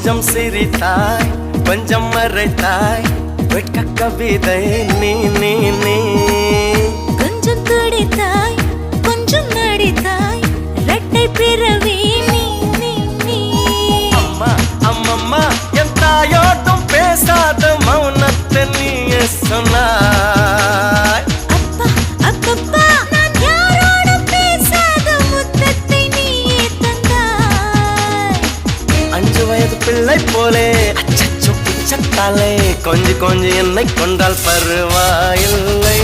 கொஞ்சம் சிரித்தாய் கொஞ்சம் மறைத்தாய் வெட்க கவிதை நீ நீ நீ கொஞ்சம் துடித்தாய் கொஞ்சம் நடித்தாய் இரட்டை பிறவி நீ நீ நீ அம்மா அம்மம்மா என் தாயோட்டும் பேசாத மௌனத்தை நீயே சொன்னாய் அப்பா அப்பப்பா நான் யாரோடும் பேசாத முத்தத்தை நீயே தந்தாய் 5 வயது பிள்ளை போலே அச்சச்சோ பிச்சத்தாலே கொஞ்சி கொஞ்சி என்னை கொண்டால் பருவாயில்லை